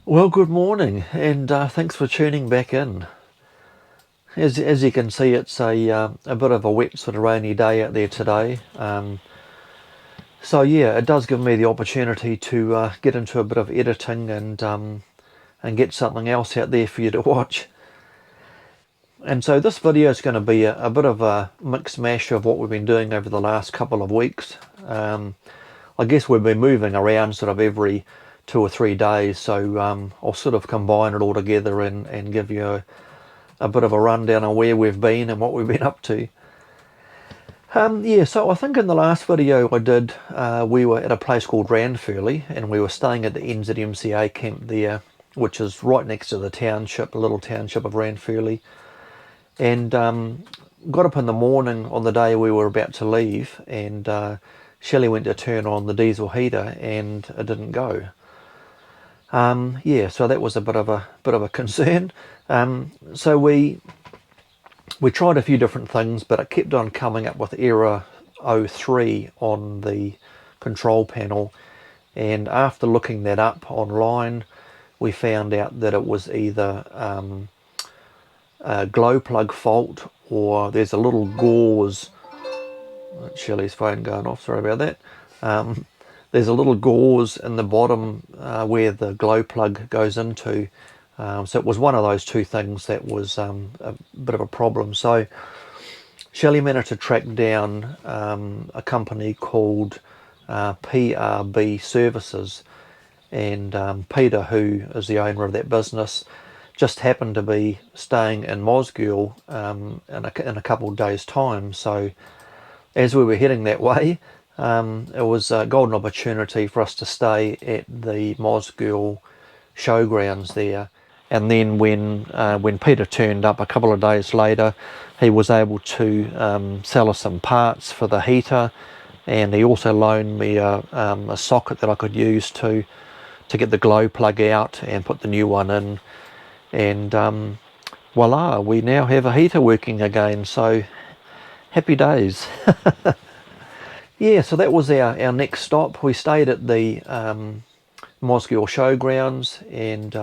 Well, good morning, and thanks for tuning back in. As you can see, it's a bit of a wet sort of rainy day out there today. So yeah, it does give me the opportunity to get into a bit of editing and get something else out there for you to watch. And so this video is going to be a bit of a mixed mash of what we've been doing over the last couple of weeks. I guess we've been moving around sort of every 2 or 3 days, so I'll sort of combine it all together and give you a bit of a rundown on where we've been and what we've been up to. Yeah, so I think in the last video I did, we were at a place called Ranfurly, and we were staying at the NZMCA camp there, which is right next to the township, a little township of Ranfurly. And got up in the morning on the day we were about to leave, and Shelley went to turn on the diesel heater and it didn't go. Yeah, so that was a bit of a concern. So we tried a few different things, but it kept on coming up with error 03 on the control panel. And after looking that up online, we found out that it was either a glow plug fault, or there's a little gauze. Shelley's phone going off, sorry about that. There's a little gauze in the bottom where the glow plug goes into. So it was one of those two things that was a bit of a problem. So Shelley managed to track down a company called PRB Services, and Peter, who is the owner of that business, just happened to be staying in Mosgiel in a couple of days' time. So as we were heading that way, it was a golden opportunity for us to stay at the Mosgiel Showgrounds there. And then when Peter turned up a couple of days later, he was able to sell us some parts for the heater, and he also loaned me a socket that I could use to get the glow plug out and put the new one in. And voila, we now have a heater working again, so happy days. Yeah, so that was our next stop. We stayed at the Mosgiel Showgrounds, and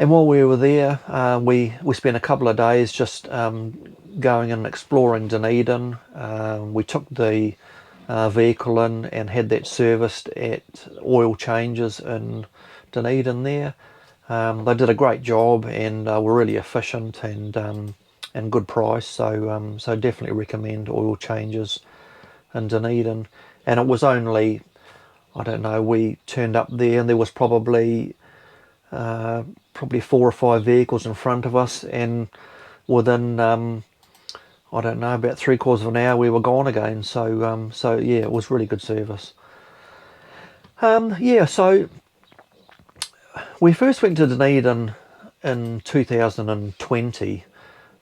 while we were there, we spent a couple of days just going and exploring Dunedin. We took the vehicle in and had that serviced at Oil Changes in Dunedin there. They did a great job and were really efficient and good price. So definitely recommend Oil Changes in Dunedin. And it was only, I don't know, we turned up there and there was probably 4 or 5 vehicles in front of us, and within I don't know, about 3/4 of an hour we were gone again. So yeah, it was really good service. Yeah, so we first went to Dunedin in 2020,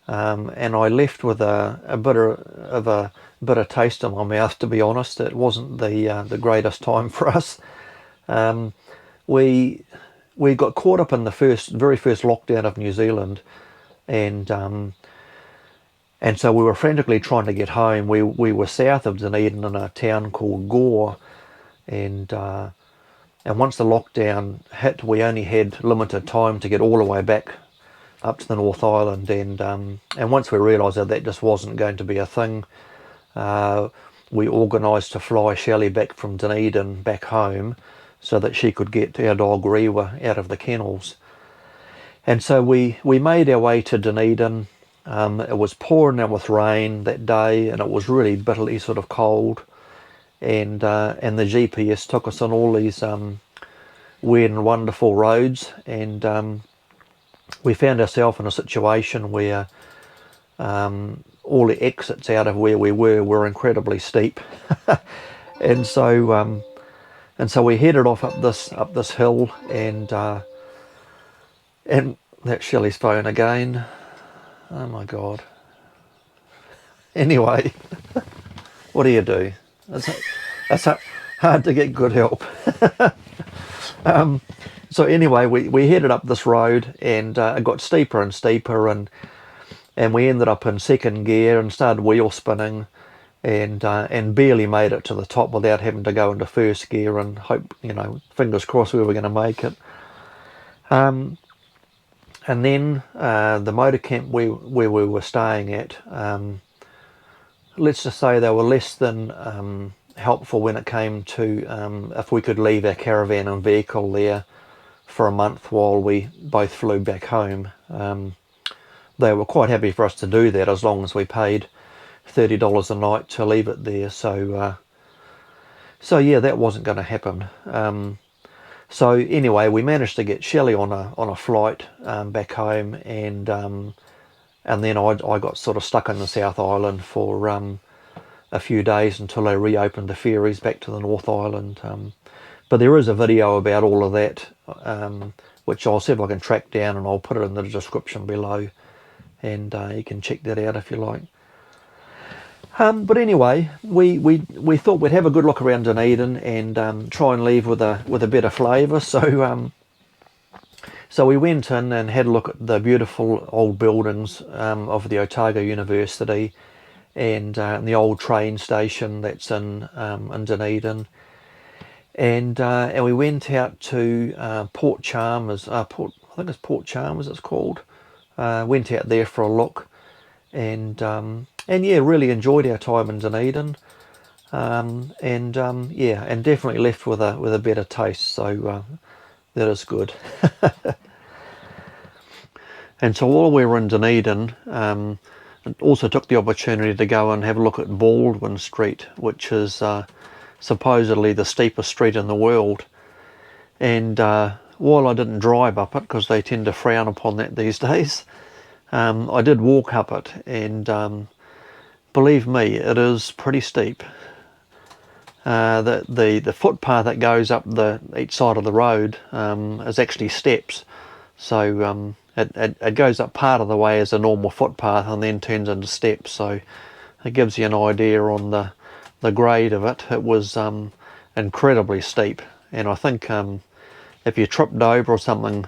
and I left with a bitter taste in my mouth, to be honest. It wasn't the greatest time for us. We got caught up in the very first lockdown of New Zealand, and so we were frantically trying to get home. We were south of Dunedin in a town called Gore, and once the lockdown hit, we only had limited time to get all the way back up to the North Island, and once we realised that just wasn't going to be a thing, we organised to fly Shelley back from Dunedin back home so that she could get our dog Rewa out of the kennels. And so we made our way to Dunedin. It was pouring down with rain that day, and it was really bitterly sort of cold. And the GPS took us on all these weird and wonderful roads, and we found ourselves in a situation where all the exits out of where we were incredibly steep, and so we headed off up this hill, and that's Shelley's phone again. Oh my God. Anyway, what do you do? It's hard to get good help. So anyway, we headed up this road, and it got steeper and steeper, and we ended up in second gear and started wheel spinning, and barely made it to the top without having to go into first gear and hope, fingers crossed we were going to make it. And then the motor camp where we were staying at, let's just say they were less than helpful when it came to if we could leave our caravan and vehicle there for a month while we both flew back home. They were quite happy for us to do that as long as we paid $30 a night to leave it there. So yeah, that wasn't going to happen. So anyway, we managed to get Shelley on a flight back home, and then I got sort of stuck in the South Island for a few days until they reopened the ferries back to the North Island. But there is a video about all of that, which I'll see if I can track down, and I'll put it in the description below, and you can check that out if you like. But anyway, we thought we'd have a good look around Dunedin and try and leave with a better flavour. So we went in and had a look at the beautiful old buildings of the Otago University and the old train station that's in Dunedin. And we went out to Port Chalmers, I think it's Port Chalmers it's called. Went out there for a look, and yeah, really enjoyed our time in Dunedin, yeah, and definitely left with a better taste. So that is good. And so while we were in Dunedin, also took the opportunity to go and have a look at Baldwin Street, which is supposedly the steepest street in the world. And while I didn't drive up it, because they tend to frown upon that these days, I did walk up it, and believe me, it is pretty steep. The footpath that goes up each side of the road is actually steps, so it goes up part of the way as a normal footpath and then turns into steps. So it gives you an idea on the grade of it. It was incredibly steep, and I think if you tripped over or something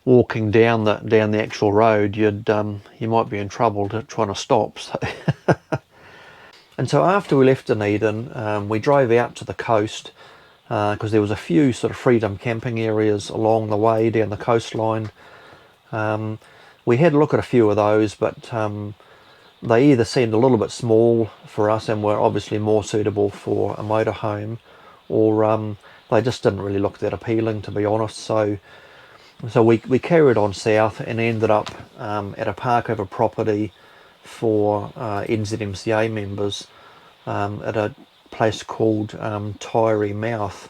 walking down the actual road, you might be in trouble trying to stop. So and so after we left Dunedin, we drove out to the coast, because there was a few sort of freedom camping areas along the way down the coastline. We had a look at a few of those, but they either seemed a little bit small for us and were obviously more suitable for a motorhome, or they just didn't really look that appealing, to be honest. So we carried on south and ended up at a park over property for NZMCA members at a place called Taieri Mouth.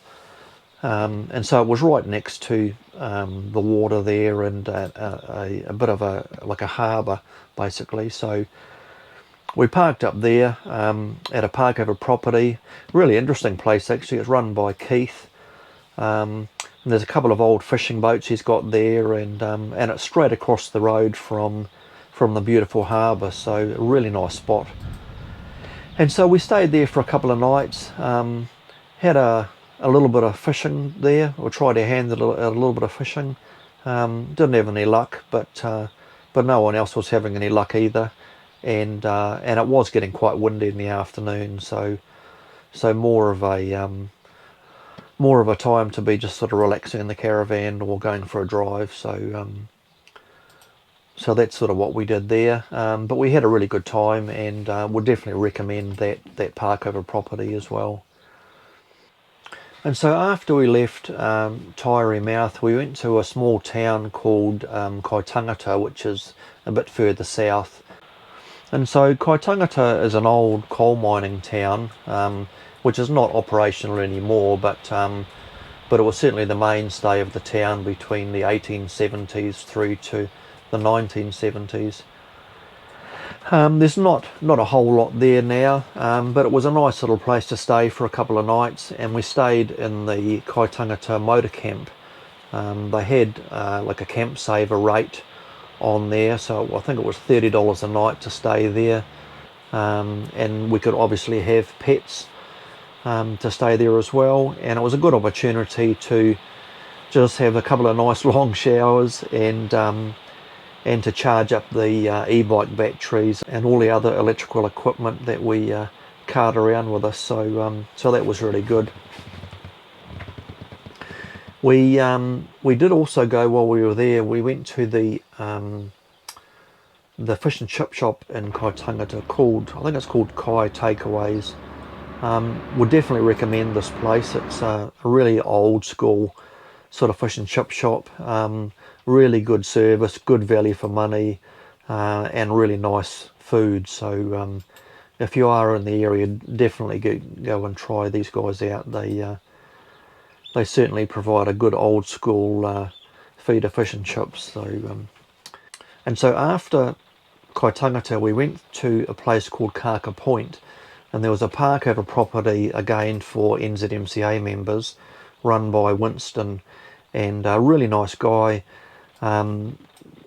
And so it was right next to the water there, and a bit of like a harbour basically. So we parked up there at a park over property. Really interesting place actually. It's run by Keith. And there's a couple of old fishing boats he's got there, and it's straight across the road from the beautiful harbour. So a really nice spot. And so we stayed there for a couple of nights. Had a little bit of fishing there, or tried our hand at a little bit of fishing. Didn't have any luck, but no one else was having any luck either. And it was getting quite windy in the afternoon, so more of a time to be just sort of relaxing in the caravan or going for a drive. So that's sort of what we did there. But we had a really good time, and would definitely recommend that park over property as well. And so after we left Taieri Mouth, we went to a small town called Kaitangata, which is a bit further south. And so Kaitangata is an old coal mining town, which is not operational anymore, but it was certainly the mainstay of the town between the 1870s through to the 1970s. There's not a whole lot there now, but it was a nice little place to stay for a couple of nights, and we stayed in the Kaitangata Motorcamp. They had like a camp saver rate on there, so I think it was $30 a night to stay there, and we could obviously have pets to stay there as well, and it was a good opportunity to just have a couple of nice long showers and to charge up the e-bike batteries and all the other electrical equipment that we cart around with us, so so that was really good. We did also go, while we were there, we went to the fish and chip shop in Kaitangata called, I think it's called Kai Takeaways. Would definitely recommend this place. It's a really old school sort of fish and chip shop. Really good service, good value for money, and really nice food. So if you are in the area, definitely go and try these guys out. They certainly provide a good old school feed of fish and chips. So and so after Kaitangata, we went to a place called Kaka Point, and there was a park over property again for NZMCA members, run by Winston, and a really nice guy.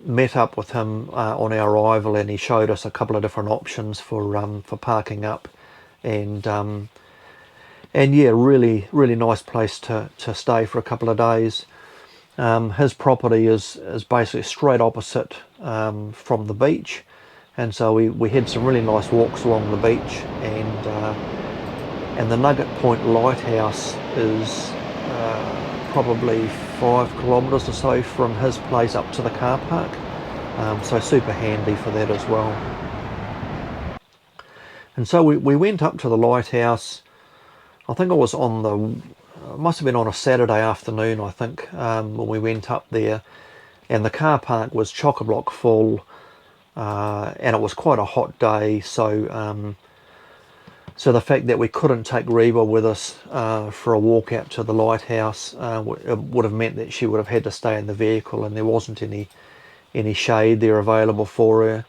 Met up with him on our arrival, and he showed us a couple of different options for parking up, and yeah, really nice place to stay for a couple of days. His property is basically straight opposite from the beach, and so we had some really nice walks along the beach, and the Nugget Point Lighthouse is probably 5 kilometres or so from his place up to the car park, so super handy for that as well. And so we went up to the lighthouse. I think it was must have been on a Saturday afternoon, I think, when we went up there, and the car park was chock-a-block full, and it was quite a hot day, so so the fact that we couldn't take Reba with us for a walk out to the lighthouse would have meant that she would have had to stay in the vehicle, and there wasn't any shade there available for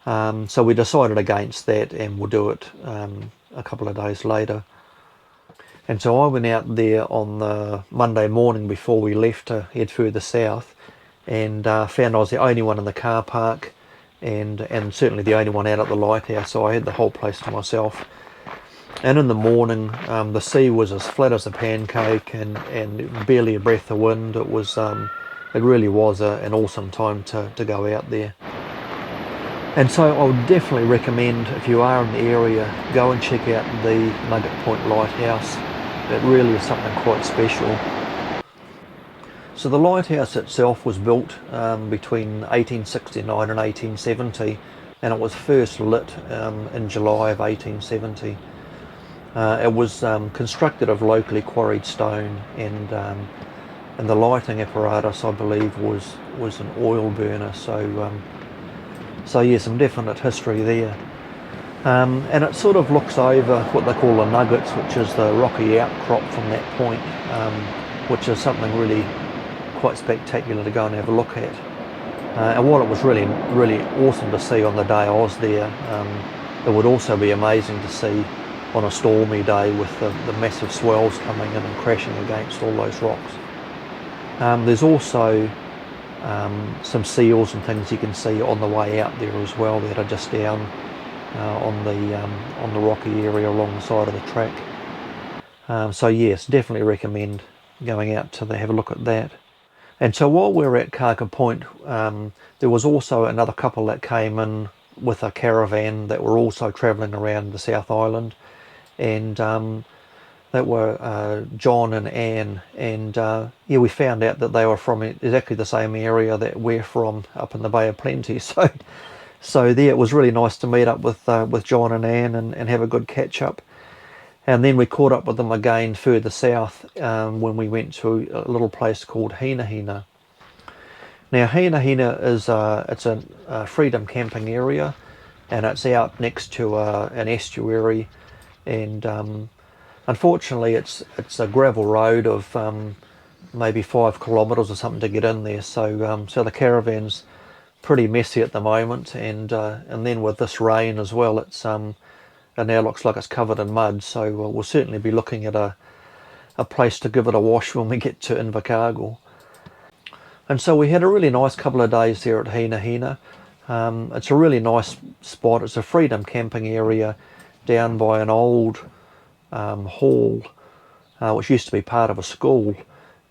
her. So we decided against that, and we'll do it a couple of days later. And so I went out there on the Monday morning before we left to head further south, and found I was the only one in the car park, and certainly the only one out at the lighthouse, so I had the whole place to myself. And in the morning, the sea was as flat as a pancake, and barely a breath of wind. It was it really was an awesome time to go out there. And so I would definitely recommend, if you are in the area, go and check out the Nugget Point Lighthouse. It really is something quite special. So the lighthouse itself was built between 1869 and 1870, and it was first lit in July of 1870. It was constructed of locally quarried stone, and the lighting apparatus, I believe, was an oil burner. So yeah, some definite history there. And it sort of looks over what they call the Nuggets, which is the rocky outcrop from that point, which is something really quite spectacular to go and have a look at. And while it was really awesome to see on the day I was there, it would also be amazing to see on a stormy day with the massive swells coming in and crashing against all those rocks. There's also some seals and things you can see on the way out there as well that are just down on the rocky area along the side of the track. So yes, definitely recommend going out to have a look at that. And so while we were at Kaka Point, there was also another couple that came in with a caravan that were also travelling around the South Island, and that were John and Anne, and yeah, we found out that they were from exactly the same area that we're from, up in the Bay of Plenty. So there, it was really nice to meet up with John and Anne and have a good catch up. And then we caught up with them again further south when we went to a little place called Hina Hina. Now Hina Hina is it's a freedom camping area, and it's out next to an estuary, and unfortunately it's a gravel road of maybe 5 kilometres or something to get in there. So so the caravan's pretty messy at the moment, and then with this rain as well, it now looks like it's covered in mud. So we'll certainly be looking at a place to give it a wash when we get to Invercargill. And so we had a really nice couple of days there at Hina Hina. It's a really nice spot. It's a freedom camping area down by an old hall, which used to be part of a school,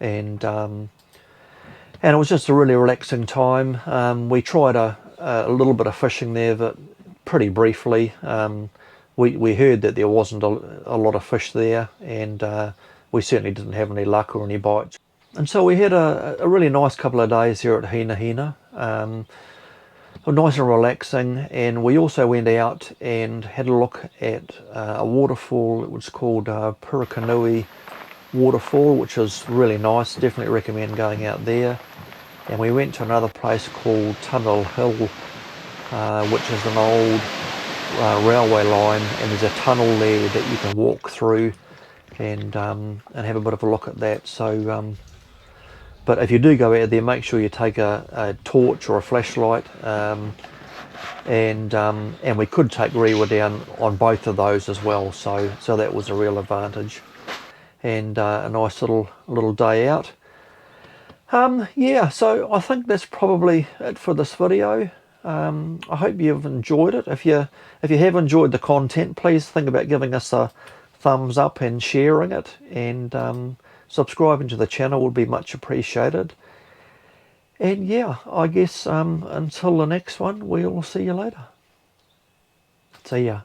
and it was just a really relaxing time. We tried a little bit of fishing there, but pretty briefly. we heard that there wasn't a lot of fish there, and we certainly didn't have any luck or any bites. And so we had a really nice couple of days here at Hina Hina. Nice and relaxing, and we also went out and had a look at a waterfall. It was called Purakanui Waterfall, which is really nice. Definitely recommend going out there. And we went to another place called Tunnel Hill, which is an old railway line, and there's a tunnel there that you can walk through and have a bit of a look at that. So but if you do go out there, make sure you take a torch or a flashlight, and we could take Rewa down on both of those as well, so that was a real advantage, and a nice little day out. Yeah, so I think that's probably it for this video. I hope you've enjoyed it. If you have enjoyed the content, please think about giving us a thumbs up and sharing it, and subscribing to the channel would be much appreciated. And yeah, I guess until the next one, we'll see you later. See ya.